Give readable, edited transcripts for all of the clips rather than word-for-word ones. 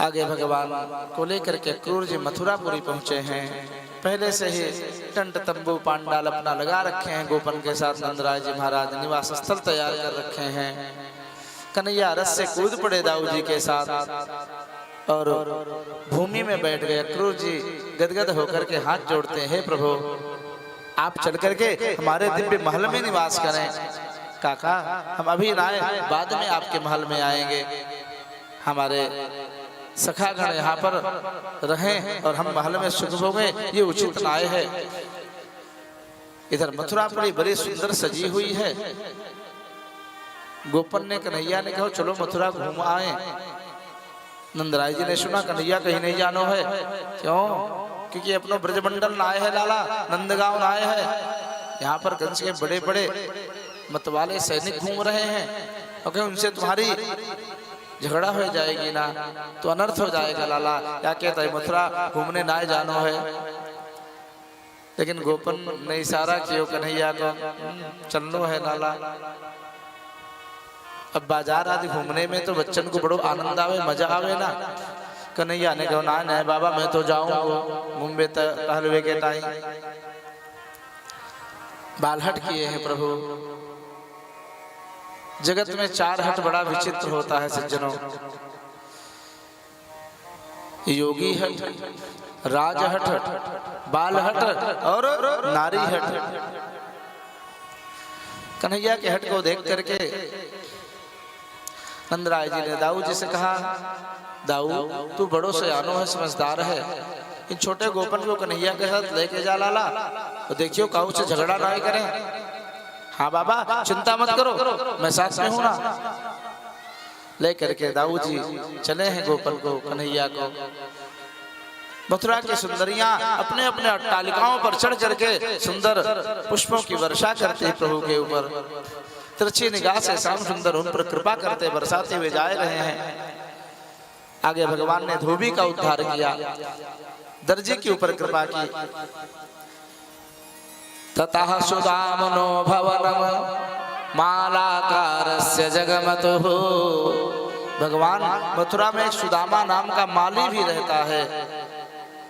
आगे भगवान को लेकर के क्रूर जी मथुरापुरी पहुंचे हैं। पहले से ही टेंट तंबू पांडाल अपना लगा रखे हैं। गोपन के साथ नंदराय जी महाराज निवास स्थल तैयार कर रखे हैं। कन्हैया रथ से कूद पड़े दाऊ जी के साथ और भूमि में बैठ गए। क्रूर जी गदगद होकर के हाथ जोड़ते हैं, हे प्रभु आप चल करके हमारे दिव्य महल में निवास करें। काका हम अभी ना आए, बाद में आपके महल में आएंगे। हमारे सखागण यहाँ पर रहें और हम महल में सुख भोगें, ये उचित न्याय है। इधर मथुरापुरी बड़ी सुंदर सजी हुई है। गोपन ने कन्हैया ने कहा चलो मथुरा घूम आए। नंदराय जी ने सुना कन्हैया कहीं नहीं जानो है। क्यों? क्योंकि अपनो ब्रजमंडल नाय है लाला, नंदगांव नाय है। यहाँ पर कंस के बड़े बड़े मतवाले सैनिक घूम रहे हैं और कहीं उनसे तुम्हारी झगड़ा हो जाएगी ना तो अनर्थ हो जाएगा लाला। क्या कहता है मथुरा घूमने ना जानो है। लेकिन गोपन ने इशारा किया कन्हैया को चलनो है लाला। अब बाजार आदि घूमने में तो बच्चन को बड़ो आनंद आवे, मजा आवे ना। कन्हैया ने कहा ना नहीं बाबा मैं तो जाऊंगा मुंबई तक हलवे के टाइम। बालहट किए हैं प्रभु। जगत में चार हट बड़ा विचित्र होता है सज्जनों। योगी हट, राज हट, बाल हट और नारी हट। कन्हैया के हट को देख करके नंदराय जी ने दाऊ जी से कहा दाऊ तू बड़ो सयानो है, समझदार है। इन छोटे गोपन को कन्हैया के साथ लेके जा लाला तो देखियो काऊ से झगड़ा ना करें। हाँ बाबा चिंता मत करो मैं साथ में हूं ना। लेकर के दाऊ जी चले हैं गोपन को कन्हैया को। मथुरा की सुंदरियां अपने अपने अट्टालिकाओं पर चढ़ करके सुंदर पुष्पों की वर्षा करती प्रभु के ऊपर। तिरछी निगाह से श्याम सुंदर उन पर कृपा करते बरसाते हुए जा रहे हैं। आगे भगवान ने धोबी का उद्धार किया, दर्जी के ऊपर कृपा की। ततः सुदामनो भवनम मालाकारस्य जगमतुः। भगवान मथुरा में एक सुदामा नाम का माली भी रहता है।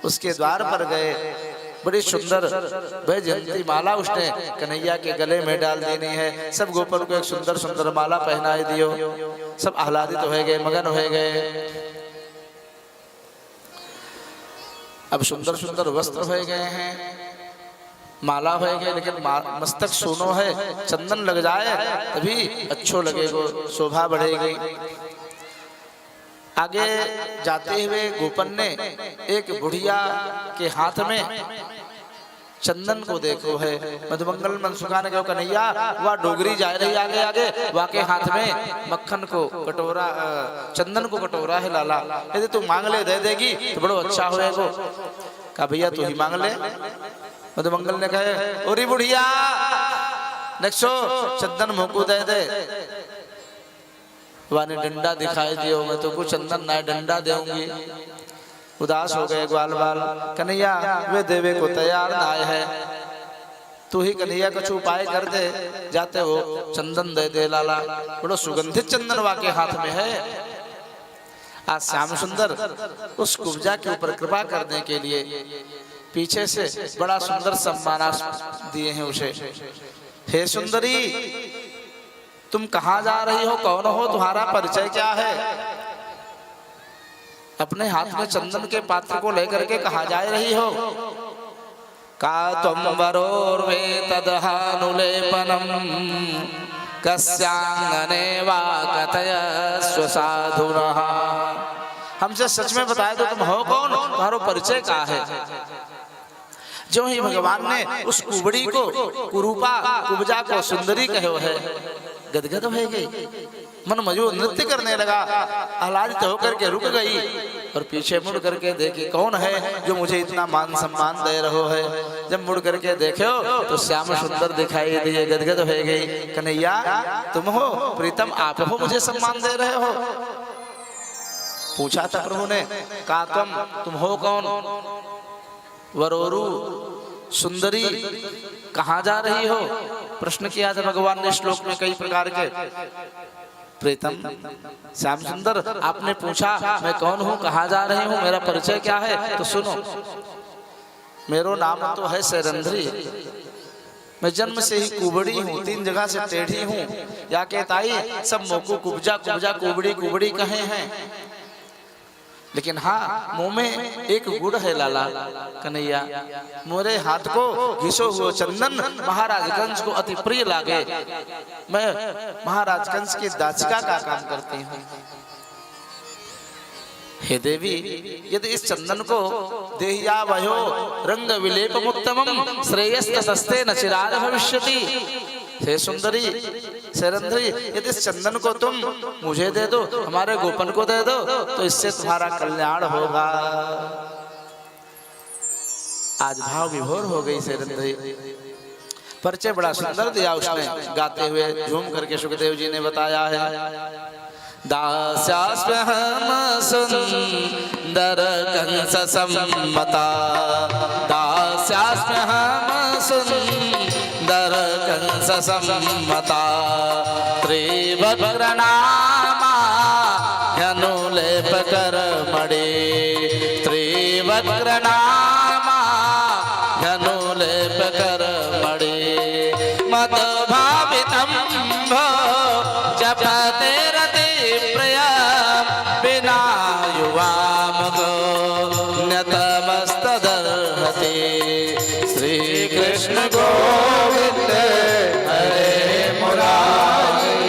उसके द्वार पर गए, बड़ी सुंदर वैजयंती माला उसने कन्हैया के गले में डाल देनी है। सब गोपन को एक सुंदर सुंदर माला पहनाए दियो। सब आह्लादित हो गए, मगन हो गए। अब सुंदर सुंदर वस्त्र हो गए हैं, माला हो गए, लेकिन मस्तक सोनो है। चंदन लग जाए तभी अच्छो लगेगो, शोभा बढ़ेगी। आगे जाते हुए गोपन ने एक बुढ़िया के हाथ में चंदन को देखो है। मधुमंगल मनसुखा ने कहा कन्हैया वह डोगरी जा रही आगे आगे, वह के हाथ में मक्खन को कटोरा, चंदन को कटोरा है लाला। यदि तू मांग ले दे देगी तो बड़ो अच्छा होएगो। कहा भैया तू ही मांग ले। मधुमंगल ने कहे ओरी बुढ़िया नक्शो चंदन मोकू दे दे। वाने डंडा दिखाई दियो, मैं तो कुछ चंदन ना डंडा देऊंगी। उदास हो गए ग्वाल बाल। कन्हैया वे देवे को तैयार ना है। तू ही कन्हैया कुछ उपाय कर दे। जाते हो चंदन दे दे लाला, बड़ो सुगंधित चंदन वाके हाथ में है। आज श्याम सुंदर उस कुब्जा के ऊपर कृपा करने के लिए पीछे से बड़ा सुंदर सम्मान दिए हैं उसे। हे सुंदरी तुम कहाँ जा रही हो, कौन हो, तुम्हारा परिचय क्या है? अपने हाथ में चंदन के पात्र को लेकर के कहाँ जा रही हो? का तुम वरोर्वे तदहानुलेपनम कस्यांगने वा कथयस्व साधुनः। हमसे सच में बताए तो तुम हो कौन, तुम्हारा परिचय क्या है? जो ही भगवान ने उस कुबड़ी को, कुरूपा कुब्जा को सुंदरी कहो है, गदगद हो गई। मन मजूर नृत्य करने लगा, आह्लादित होकर के रुक गई और पीछे मुड़ करके देखी कौन है जो मुझे इतना मान सम्मान दे रहो है। जब मुड़ करके देखो तो श्याम सुंदर दिखाई दिए, गदगद हो गई। कन्हैया तुम हो प्रीतम, आप हो मुझे सम्मान दे रहे हो? पूछा था प्रभु ने, का तुम हो कौन? वरोरु सुंदरी कहाँ जा रही हो? प्रश्न किया था भगवान ने श्लोक में कई प्रकार के। प्रीतम श्याम सुंदर, आपने पूछा मैं कौन हूँ, कहाँ जा रही हूँ, मेरा परिचय क्या है? तो सुनो, मेरा नाम तो है सैरंध्री, मैं जन्म से ही कुबड़ी हूँ, 3 जगह से टेढ़ी हूँ। या के ताई सब मोकू कुबजा कुबजा कुबड़ी कुबड़ी कहे हैं, लेकिन हाँ मुंह में एक गुड़ है लाला कन्हैया। मोरे हाथ को घिसो हुआ चंदन महाराज कंस को अति प्रिय लागे। मैं महाराज कंस की दाचिका का काम करती हूँ। हे देवी, यदि इस चंदन को देहिया वयो रंग विलेपमुत्तमं श्रेयस्तस्ते न चिराद भविष्यति। हे सुंदरी सैरंध्री, यदि इस चंदन को तुम मुझे दे दो, हमारे गोपन को दे दो, तो इससे तुम्हारा कल्याण होगा। आज भाव विभोर हो गई सैरंध्री। परिचय बड़ा सुंदर दिया उसने, गाते हुए झूम करके सुखदेव जी ने बताया है। दास्यास्म्यहं सुंदर कंस सम्मता, दास्यास्म्यहं सुंदर कंस सम्मता, त्रिवक्त्रनामा ह्यनुलेपकर्मणे, त्रिवक्त्रनामा ह्यनुलेपकर्मणे, मद्भावितं भो जपते रति प्रिया, बिना युवामगो न्यतमस्तदर्हति। श्री कृष्ण गोविंद हरे मुरारी,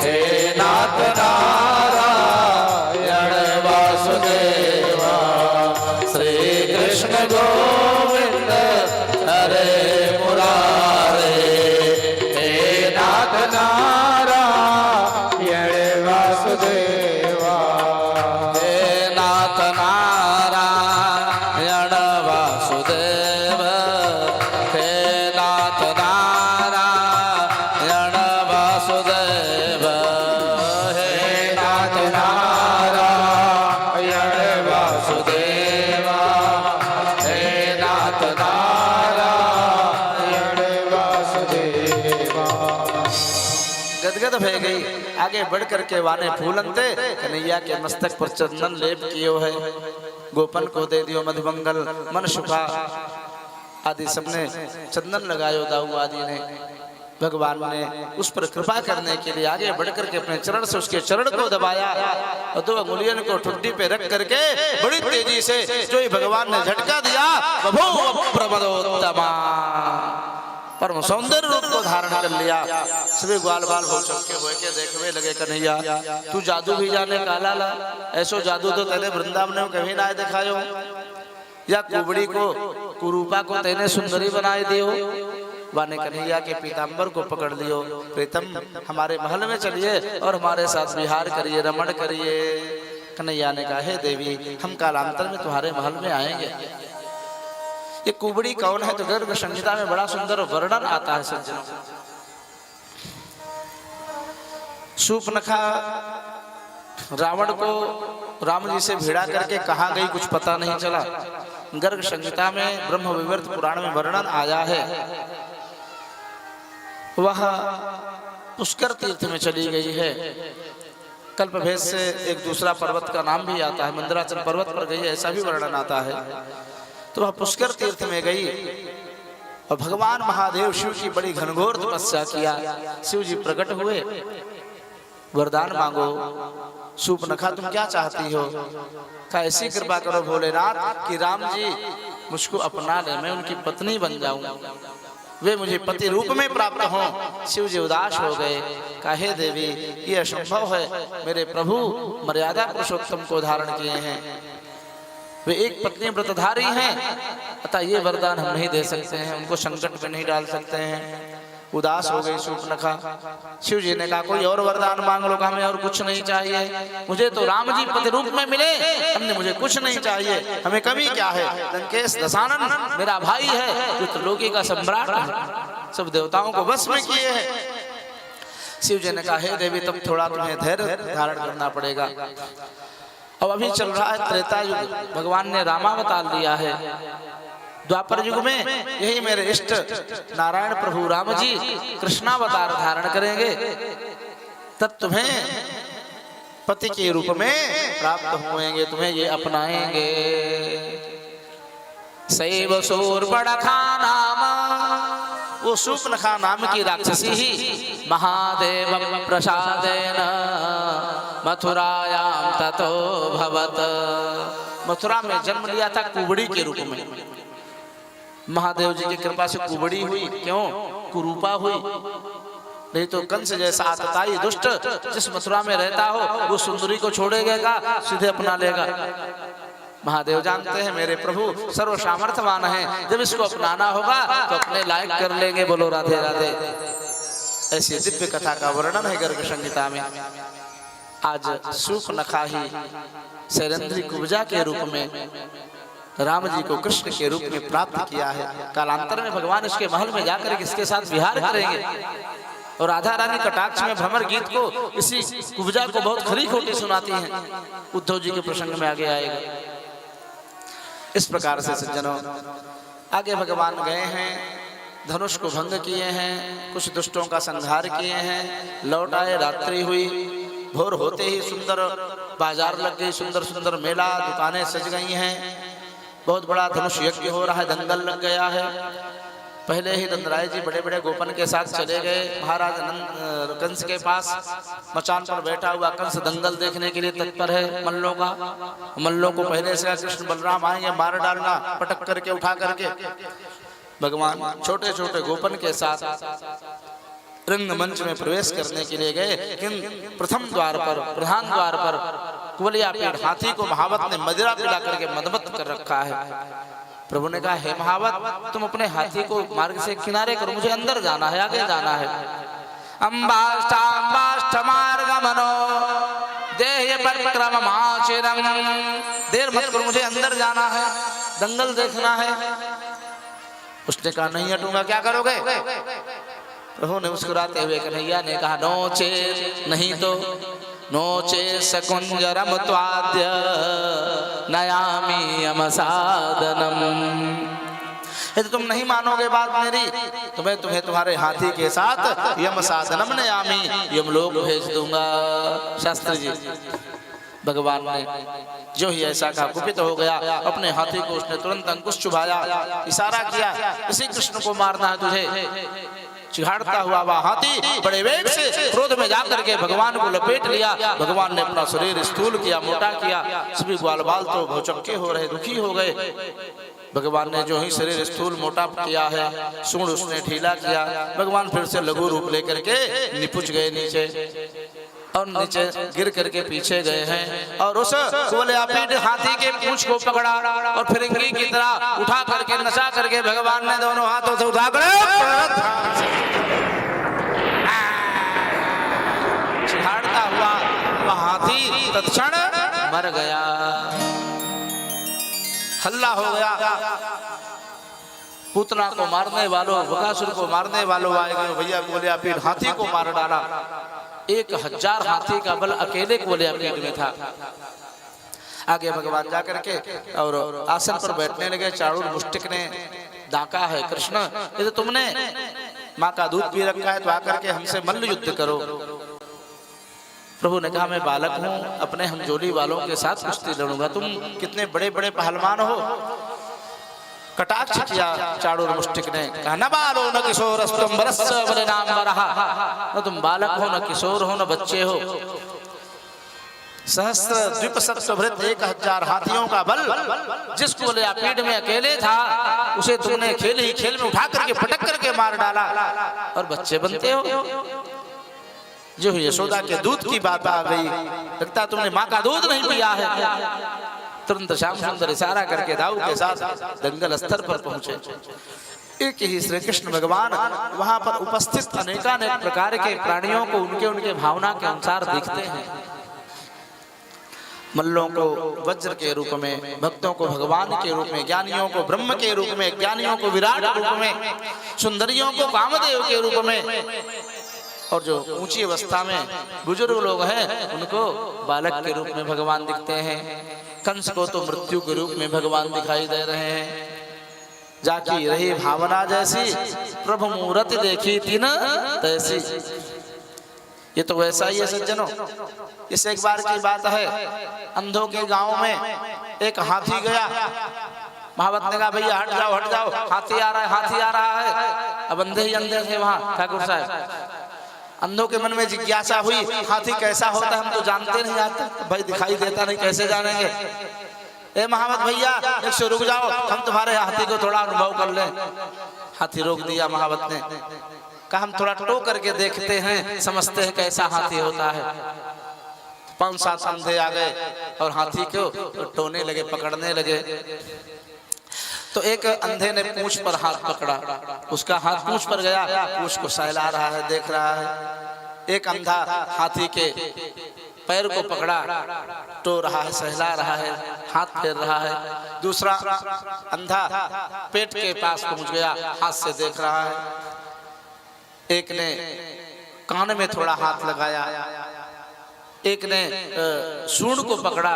हे नाथ नारायण वासुदेवा। श्री कृष्ण गोविंद हरे मुरारी, हे नाथ नारायण वासुदेवा। हे नाथ नारायण वासुदेव, हे नाथ नारायण वासुदेव, हे नाथ नारायण वासुदेवा, हे नाथ नारायण वासुदेवा। गदगद भय गई, आगे बढ़ करके वाने फूलंते कन्हैया के मस्तक पर चंदन लेप कियो है। गोपन को दे दियो मधुमंगल, मन सुखा आदि सबने चंदन लगायो, दाऊ आदि ने। भगवान ने उस पर कृपा करने के लिए आगे बढ़ करके अपने चरण से उसके चरण को दबाया और 2 अंगुलियों को ठुड्डी पे रख करके बड़ी तेजी से जो ही भगवान ने झटका दिया, बभूव प्रमदोत्तमा, परम सौंदर्य रूप को धारण कर लिया। सभी ग्वाल बाल हो चौके हो के देखवे लगे, कन्हैया तू जादू भी जाने काला ला, ऐसो जादू तो तेने वृंदावन में कभी ना दिखायो, या कुबड़ी को कुरूपा को तेने सुंदरी बनाए दियो। वाने कन्हैया के पीताम्बर को पकड़ लियो, प्रीतम हमारे महल में चलिए और हमारे साथ विहार करिए, रमण करिए। कन्हैया ने कहा, हे देवी, हम कालांतर में तुम्हारे महल में आएंगे। ये कुबड़ी कौन है? तो गर्ग संहिता में बड़ा सुंदर वर्णन आता है सज्जनों। शूर्पणखा रावण को राम जी से भिड़ा करके कहाँ गई कुछ पता नहीं चला। गर्ग संहिता में ब्रह्म विवर्त पुराण में वर्णन आया है, वह पुष्कर तीर्थ में चली गई है। कल्पभेद से एक दूसरा पर्वत का नाम भी आता है, मंदराचल पर्वत पर गई, ऐसा भी वर्णन आता है। तो वह पुष्कर तीर्थ में गई और भगवान महादेव शिव की बड़ी घनघोर तपस्या किया। शिव जी प्रकट हुए, वरदान मांगो। शूर्पणखा तुम क्या चाहती हो? कहा ऐसी कृपा करो भोलेनाथ कि राम जी मुझको अपना ले, मैं उनकी पत्नी बन जाऊं, वे मुझे पति रूप में प्राप्त हों। शिव जी उदास हो गए, कहा हे देवी ये असंभव है, मेरे प्रभु मर्यादा पुरुषोत्तम को धारण किए हैं, वे एक पत्नी व्रतधारी हैं, अतः ये वरदान हम नहीं दे सकते हैं, उनको संकट में नहीं डाल सकते हैं। उदास हो गई शूर्पणखा। शिव जी ने कहा कोई और वरदान मांग लो, हमें और कुछ नहीं चाहिए, मुझे तो राम जी पति रूप में मिले, हमने मुझे कुछ नहीं चाहिए, हमें कमी क्या है? लंकेश दशानन मेरा भाई है जो त्रिलोकी का सम्राट है, सब देवताओं को वश में किए है। शिव जी ने कहा हे देवी तब थोड़ा तुम्हें धैर्य धारण करना पड़ेगा। अब अभी चल रहा है त्रेता युग, भगवान ने रामावतार लिया है। द्वापर युग में यही मेरे इष्ट नारायण प्रभु राम जी कृष्णावतार धारण करेंगे। तब तुम्हें पति के रूप में प्राप्त होंगे, तुम्हें ये अपनाएंगे। सैव शूर्पणखा नाम, वो शूर्पणखा नाम की राक्षसी ही महादेव प्रसादेन मथुरायाम ततो भवत, मथुरा में जन्म लिया था कुबड़ी के रूप में। महादेव जी की कृपा से कुबड़ी हुई, क्यों? कुरूपा हुई, नहीं तो कंस जैसा आतताई दुष्ट जिस मथुरा में रहता हो वो सुंदरी को छोड़ेगा, सीधे अपना लेगा। महादेव जानते हैं मेरे प्रभु सर्व सामर्थ्यवान है, जब इसको अपनाना होगा तो अपने लायक कर लेंगे। बोलो राधे राधे। ऐसी दिव्य कथा का वर्णन है गर्ग संहिता में। आज शूर्पणखा ही शैलेंद्री कुब्जा के रूप में राम जी को कृष्ण के रूप में प्राप्त किया है। कालांतर में भगवान इसके महल में जाकर इसके साथ विहार करेंगे और राधा रानी कटाक्ष में भ्रमर गीत को इसी कुब्जा को बहुत खरी खोटी सुनाती हैं। उद्धव जी के प्रसंग में आगे आएगा। इस प्रकार से सज्जनों आगे भगवान गए हैं, धनुष को भंग किए हैं, कुछ दुष्टों का संहार किए हैं, लौट आए, रात्रि हुई। भोर होते ही सुंदर बाजार लग गई, सुंदर सुंदर मेला, दुकानें सज गई हैं, बहुत बड़ा धनुष यज्ञ हो रहा है, दंगल लग गया है। पहले ही दंडराय जी बड़े बड़े गोपन के साथ चले गए महाराज कंस के पास। मचान पर बैठा हुआ कंस दंगल देखने के लिए तत्पर है मल्लों का। मल्लों को पहले से कृष्ण बलराम आएंगे मार डालना, पटक करके उठा करके। भगवान छोटे छोटे गोपन के साथ रंगमंच में प्रवेश करने के लिए गए, लेकिन प्रथम द्वार पर, प्रधान द्वार पर कुवलियापीठ हाथी को महावत ने मदिरा पिला करके मदमत कर रखा है। प्रभु ने कहा, हे महावत, तुम अपने हाथी को मार्ग से किनारे करो, मुझे अंदर जाना है, आगे जाना है। अम्बाष्टाम्बाष्ट मार्गमनो देह परिक्रममाचिरम, देर मत करो, मुझे अंदर जाना है, दंगल देखना है। उसने कहा, नहीं हटूंगा। क्या करोगे? प्रभु ने मुस्कुराते हुए कन्हैया ने कहा, नोचे, नहीं तो नोचे सकुंजरम त्वाद्य नयामि यम साधनम। यदि तुम नहीं मानोगे बात मेरी तो मैं तुम्हें तुम्हारे हाथी के साथ यम साधनम नयामि, यमलोक भेज दूंगा। शास्त्री जी भगवान ने जो ही ऐसा कहा, कुपित हो गया, अपने हाथी को उसने तुरंत अंकुश चुभाया, इशारा किया, इसी कृष्ण को मारना है तुझे। चिढ़ाता हुआ वह हाथी बड़े वेग से क्रोध में जाकर के भगवान को लपेट लिया। भगवान ने अपना शरीर स्थूल किया, मोटा किया, सभी ग्वाल बाल तो भौचक्के हो रहे, दुखी हो गए। भगवान ने जो ही शरीर स्थूल मोटा किया है, सूंड उसने ढीला किया। भगवान फिर से लघु रूप लेकर के निपुच गए नीचे, और नीचे गिर करके पीछे गए हैं, और उस कुवलयापीठ हाथी के पूंछ को पकड़ा और फिरंगी की तरह उठा करके नचा करके भगवान ने दोनों हाथों से उठा कर चिढ़ाता हुआ वह हाथी तत्क्षण मर गया। हल्ला हो गया, पूतना को मारने वालों, बकासुर को मारने वालों आए गए, भैया कुवलयापीठ हाथी को मार डाला। 1000 हाथी का बल अकेले कुवलयापीठ में था। आगे भगवान जाकर के और आसन पर बैठने लगे। चाणूर मुष्टिक ने डाका है, कृष्ण यदि तुमने माँ का दूध पी रखा है तो आकर के हमसे मल्ल युद्ध करो। प्रभु ने कहा, मैं बालक हूँ, अपने हमजोली वालों के साथ कुश्ती लड़ूंगा, तुम कितने बड़े बड़े पहलवान हो। कटाक्ष किया चाणूर मुष्टिक ने, कहा, न बालो न किशोरस्तुम बरस्य बलिनाम वरहा, न तुम बालक हो, न किशोर हो, न बच्चे हो। सहस्त्र द्विपसत्वभृत 1000 हाथियों का बल जिस कुवलयापीठ में अकेले था, उसे तुमने खेल ही खेल में उठा करके पटक करके मार डाला, और बच्चे बनते हो। जो यशोदा के दूध की बात आ गई, लगता तुमने माँ का दूध नहीं पिया है। तुरंत श्याम सुंदर इशारा करके दाऊ के साथ दंगल स्तर पर पहुंचे। एक ही श्री कृष्ण भगवान वहां पर उपस्थित अनेकानेक प्रकार के प्राणियों को उनके उनके भावना के अनुसार देखते हैं। मल्लों को वज्र के रूप में, भक्तों को भगवान के रूप में, ज्ञानियों को ब्रह्म के रूप में, ज्ञानियों को विराट रूप में, सुंदरियों को कामदेव के रूप में, और जो ऊंची अवस्था में बुजुर्ग लोग हैं उनको बालक के रूप में भगवान दिखते हैं। कंस को तो मृत्यु के रूप में भगवान दिखाई दे रहे हैं। जाकी रही भावना जैसी, प्रभु मूरत देखी थी न तैसी। ये तो वैसा ही है सज्जनों। इस एक बार की बात है, अंधों के गांव में एक हाथी गया। महावत ने कहा भैया हट जाओ, हाथी आ रहा है, हाथी आ रहा है। अब अंधे ही अंधे थे वहां ठाकुर साहब। अंधों के मन में जिज्ञासा हुई, हाथी कैसा होता है हम तो जानते नहीं, आता भाई दिखाई देता नहीं, कैसे जानेंगे। ए महावत भैया एक से रुक जाओ, हम तुम्हारे हाथी को थोड़ा अनुभव कर लें। हाथी रोक दिया महावत ने, कहा हम थोड़ा टो करके देखते हैं, समझते हैं कैसा हाथी होता है। 5-7 अंधे आ गए और हाथी को टोने लगे, पकड़ने लगे। तो एक अंधे ने पूंछ पर हाथ पकड़ा, उसका हाथ पूंछ पर गया, पूंछ को सहला रहा है, देख रहा है। एक अंधा हाथी के पैर को पकड़ा, टो रहा है, सहला रहा है, हाथ फेर रहा है। दूसरा अंधा पेट के पास पहुंच गया, हाथ से देख रहा है। एक ने कान में थोड़ा हाथ लगाया, एक ने सूंड को पकड़ा।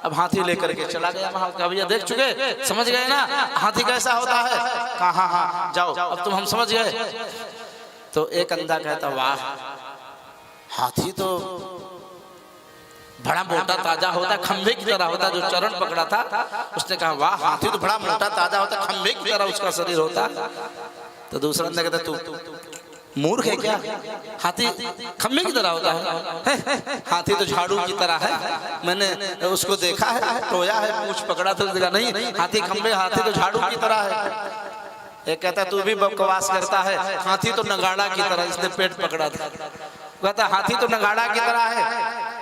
अब हाथी लेकर के चला गया। महाराज भैया देख चुके, समझ गए ना हाथी कैसा होता है? कहा हाँ जाओ, अब तुम हम समझ गए। तो एक अंधा कहता वाह, हाथी तो बड़ा मोटा ताजा होता, खंभे की तरह होता। जो चरण पकड़ा था उसने कहा वाह, हाथी तो बड़ा मोटा ताजा होता, खंभे की तरह उसका शरीर होता। तो दूसरा अंधा कहता तू मूर्ख है क्या, हाथी खम्भे की तरह होता है? हाथी तो झाड़ू की तरह है, मैंने उसको देखा है, टोया है, पूंछ पकड़ा तो देखा नहीं, हाथी खम्भे, हाथी तो झाड़ू की तरह है। एक कहता तू भी बकवास करता है, हाथी तो नगाड़ा की तरह, इसने पेट पकड़ा था। कहता हाथी तो नगाड़ा की तरह है।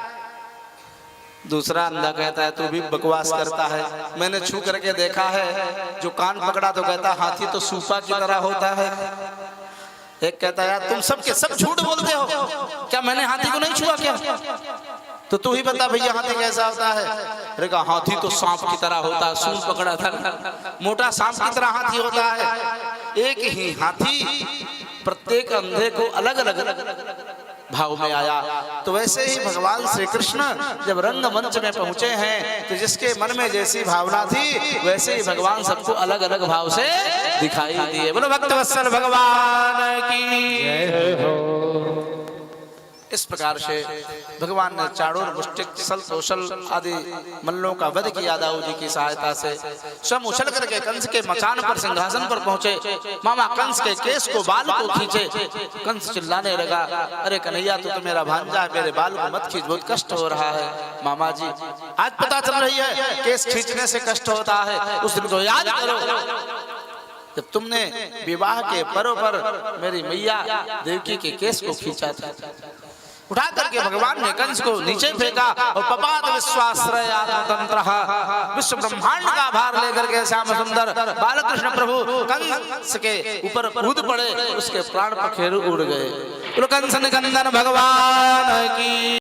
दूसरा अंधा कहता है तू भी बकवास करता है, मैंने छू करके देखा है। जो कान पकड़ा तो कहता हाथी तो सूपा की तरह होता है। एक कहता यार तुम सब के सब झूठ बोलते हो, क्या मैंने हाथी को नहीं छुआ क्या? तो तू ही बता भैया हाथी कैसा होता है? अरे कहा हाथी तो सांप की तरह होता है, सूंड पकड़ा था, मोटा सांप की तरह हाथी होता है। एक ही हाथी प्रत्येक अंधे को अलग अलग भाव में आया। तो वैसे ही भगवान श्री कृष्ण जब रंग मंच में पहुंचे हैं, तो जिसके मन में जैसी भावना थी वैसे ही भगवान सबको अलग अलग भाव से दिखाई दिए। बोलो भक्तवत्सल भगवान की जय हो। इस प्रकार से भगवान ने चाणूर, मुष्टिक, सल, कौशल आदि मल्लों का वध किया दाऊ जी की सहायता से। स्वयं उछल करके कंस के मचान पर, सिंहासन पर पहुंचे। मामा कंस के केस को, बाल को खींचे। कंस चिल्लाने लगा अरे कन्हैया तू तो मेरा भांजा है, मेरे बाल को मत खींच, बहुत कष्ट हो रहा है। मामा जी आज पता चल रही है केस खींचने से कष्ट होता है, उस दिन को याद करो जब तुमने विवाह के पर्व पर मेरी मैया देवकी के केस को खींचा था। उठा करके भगवान ने कंस को नीचे फेंका और पपात विश्वाश्रय आत्मतंत्रः, विश्व ब्रह्मांड का भार लेकर के श्याम सुंदर बालकृष्ण प्रभु कंस के ऊपर कूद पड़े, उसके प्राण पखेरु उड़ गए। कंस निकंदन भगवान की